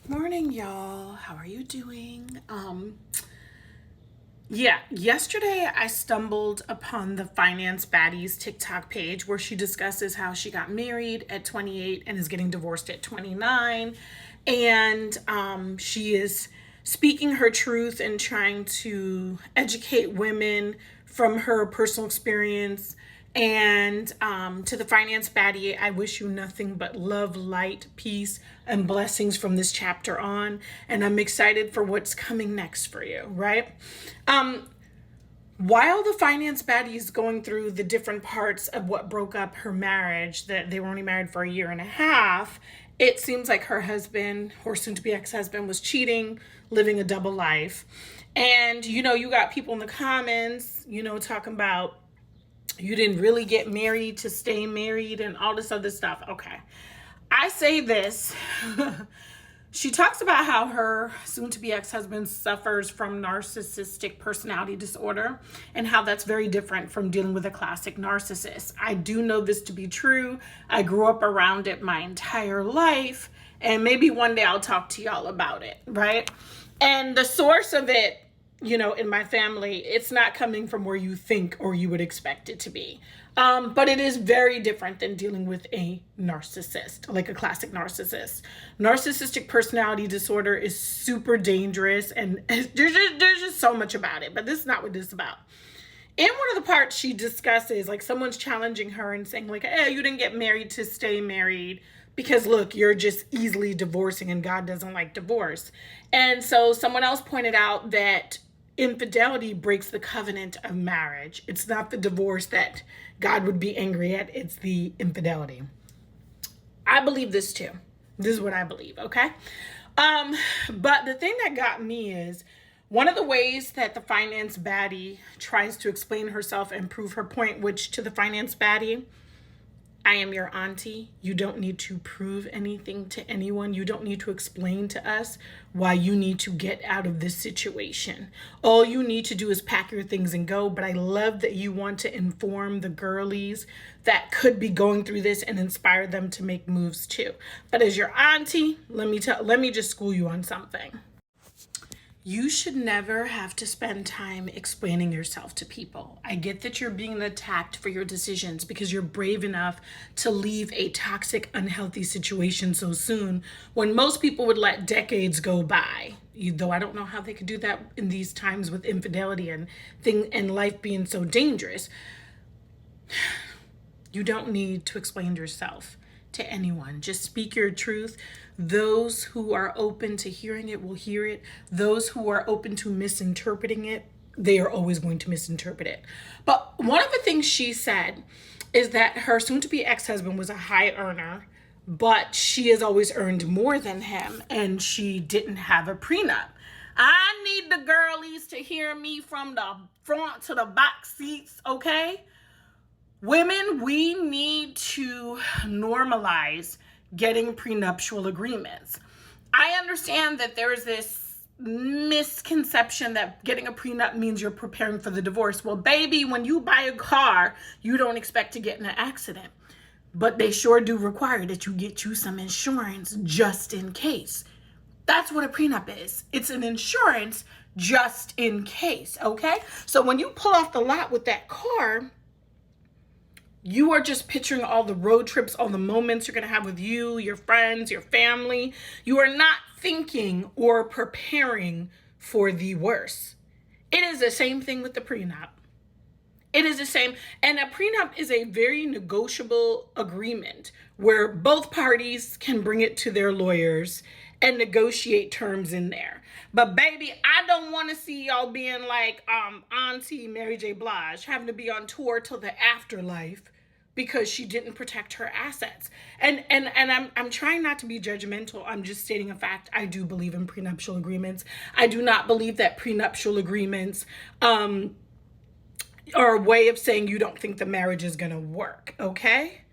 Morning, y'all. How are you doing? Yesterday I stumbled upon the Finance Baddies TikTok page where she discusses how she got married at 28 and is getting divorced at 29. And she is speaking her truth and trying to educate women from her personal experience. And to the finance baddie, I wish you nothing but love, light, peace, and blessings from this chapter on. And I'm excited for what's coming next for you, right? While the finance baddie is going through the different parts of what broke up her marriage, that they were only married for a year and a half, it seems like her husband, or soon to be ex-husband, was cheating, living a double life. And, you got people in the comments, talking about you didn't really get married to stay married and all this other stuff. Okay. I say this. She talks about how her soon-to-be ex-husband suffers from narcissistic personality disorder and how that's very different from dealing with a classic narcissist. I do know this to be true. I grew up around it my entire life, and maybe one day I'll talk to y'all about it, right? And the source of it, in my family, it's not coming from where you think or you would expect it to be. But it is very different than dealing with a narcissist, like a classic narcissist. Narcissistic personality disorder is super dangerous, and there's just so much about it. But this is not what this is about. In one of the parts, she discusses, like, someone's challenging her and saying, like, hey, you didn't get married to stay married because, look, you're just easily divorcing and God doesn't like divorce. And so someone else pointed out that infidelity breaks the covenant of marriage. It's not the divorce that God would be angry at. It's the infidelity. I believe this too. This is what I believe, okay? But the thing that got me is one of the ways that the finance baddie tries to explain herself and prove her point, which to the finance baddie, I am your auntie. You don't need to prove anything to anyone. You don't need to explain to us why you need to get out of this situation. All you need to do is pack your things and go. But I love that you want to inform the girlies that could be going through this and inspire them to make moves too. But as your auntie, let me just school you on something. You should never have to spend time explaining yourself to people. I get that you're being attacked for your decisions because you're brave enough to leave a toxic, unhealthy situation so soon when most people would let decades go by. Though I don't know how they could do that in these times with infidelity and life being so dangerous. You don't need to explain yourself to anyone. Just speak your truth. Those who are open to hearing it will hear it. Those who are open to misinterpreting it, they are always going to misinterpret it. But one of the things she said is that her soon-to-be ex-husband was a high earner, but she has always earned more than him, and she didn't have a prenup. I need the girlies to hear me from the front to the back seats, okay? Women, we need to normalize getting prenuptial agreements. I understand that there is this misconception that getting a prenup means you're preparing for the divorce. Well, baby, when you buy a car, you don't expect to get in an accident. But they sure do require that you get you some insurance just in case. That's what a prenup is. It's an insurance just in case, okay? So when you pull off the lot with that car, you are just picturing all the road trips, all the moments you're going to have with you, your friends, your family. You are not thinking or preparing for the worst. It is the same thing with the prenup. It is the same. And a prenup is a very negotiable agreement where both parties can bring it to their lawyers and negotiate terms in there. But baby, I don't want to see y'all being like Auntie Mary J. Blige, having to be on tour till the afterlife because she didn't protect her assets. And I'm trying not to be judgmental. I'm just stating a fact. I do believe in prenuptial agreements. I do not believe that prenuptial agreements are a way of saying you don't think the marriage is going to work, okay?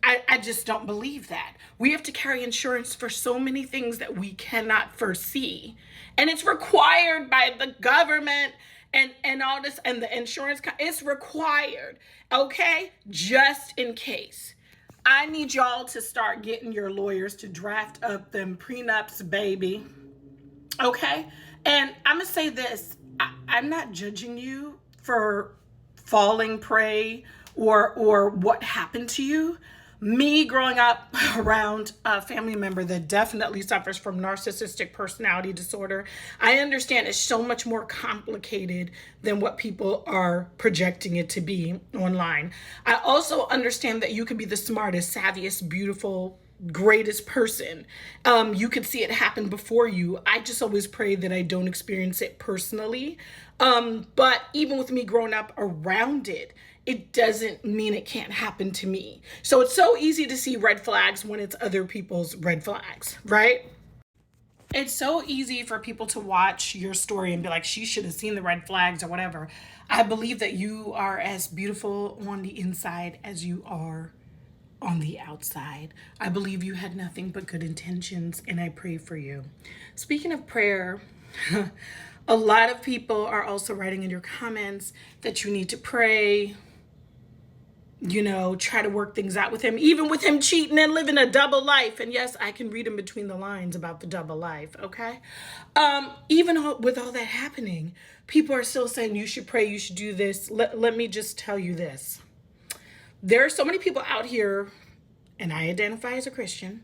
I just don't believe that. We have to carry insurance for so many things that we cannot foresee. And it's required by the government and all this, and the insurance, it's required, okay? Just in case. I need y'all to start getting your lawyers to draft up them prenups, baby. Okay? And I'm going to say this. I'm not judging you for falling prey or what happened to you. Me growing up around a family member that definitely suffers from narcissistic personality disorder, I understand it's so much more complicated than what people are projecting it to be online. I also understand that you can be the smartest, savviest, beautiful, greatest person. You could see it happen before you. I just always pray that I don't experience it personally. But even with me growing up around it, it doesn't mean it can't happen to me. So it's so easy to see red flags when it's other people's red flags, right? It's so easy for people to watch your story and be like, she should have seen the red flags or whatever. I believe that you are as beautiful on the inside as you are on the outside. I believe you had nothing but good intentions, and I pray for you. Speaking of prayer, a lot of people are also writing in your comments that you need to pray, try to work things out with him, even with him cheating and living a double life. And yes, I can read in between the lines about the double life, okay? Even with all that happening, people are still saying you should pray, you should do this. Let me just tell you this. There are so many people out here, and I identify as a Christian.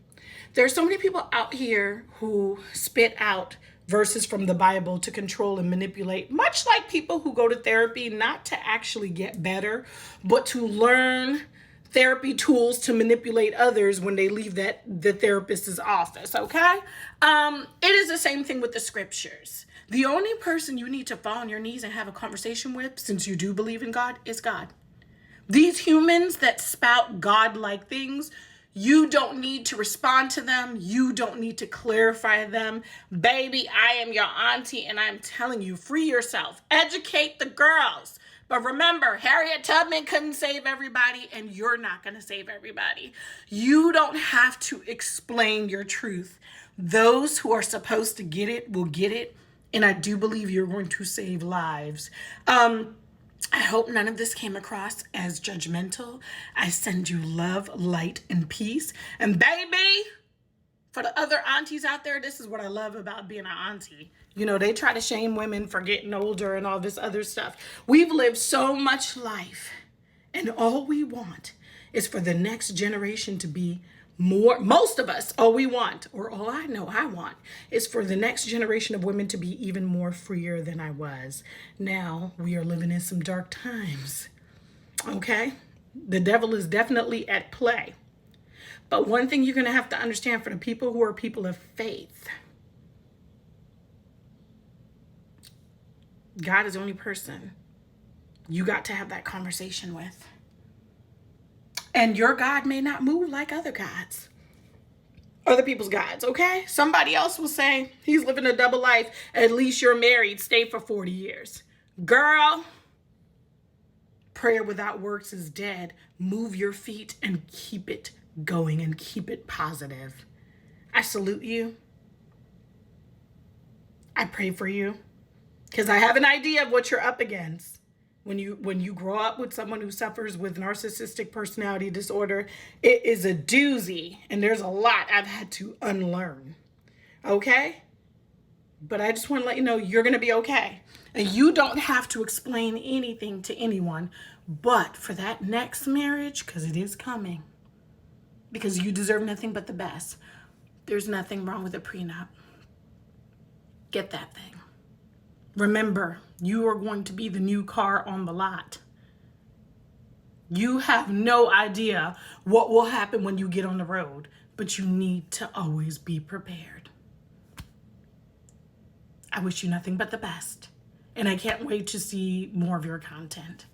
There are so many people out here who spit out verses from the Bible to control and manipulate, much like people who go to therapy not to actually get better, but to learn therapy tools to manipulate others when they leave the therapist's office, okay? It is the same thing with the scriptures. The only person you need to fall on your knees and have a conversation with, since you do believe in God, is God. These humans that spout God-like things, you don't need to respond to them. You don't need to clarify them. Baby, I am your auntie, and I'm telling you, free yourself. Educate the girls. But remember, Harriet Tubman couldn't save everybody, and you're not going to save everybody. You don't have to explain your truth. Those who are supposed to get it will get it, and I do believe you're going to save lives. I hope none of this came across as judgmental. I send you love, light, and peace. And baby, for the other aunties out there, this is what I love about being an auntie. They try to shame women for getting older and all this other stuff. We've lived so much life, and all we want is for the next generation to be more. Most of us, all we want, or all I know I want, is for the next generation of women to be even more freer than I was. Now we are living in some dark times, okay? The devil is definitely at play. But one thing you're going to have to understand, for the people who are people of faith, God is the only person you got to have that conversation with. And your God may not move like other gods, other people's gods, okay? Somebody else will say, he's living a double life. At least you're married. Stay for 40 years. Girl, prayer without works is dead. Move your feet and keep it going and keep it positive. I salute you. I pray for you because I have an idea of what you're up against. When you grow up with someone who suffers with narcissistic personality disorder, it is a doozy, and there's a lot I've had to unlearn, okay? But I just want to let you know you're going to be okay. And you don't have to explain anything to anyone, but for that next marriage, because it is coming, because you deserve nothing but the best, there's nothing wrong with a prenup. Get that thing. Remember, you are going to be the new car on the lot. You have no idea what will happen when you get on the road, but you need to always be prepared. I wish you nothing but the best, and I can't wait to see more of your content.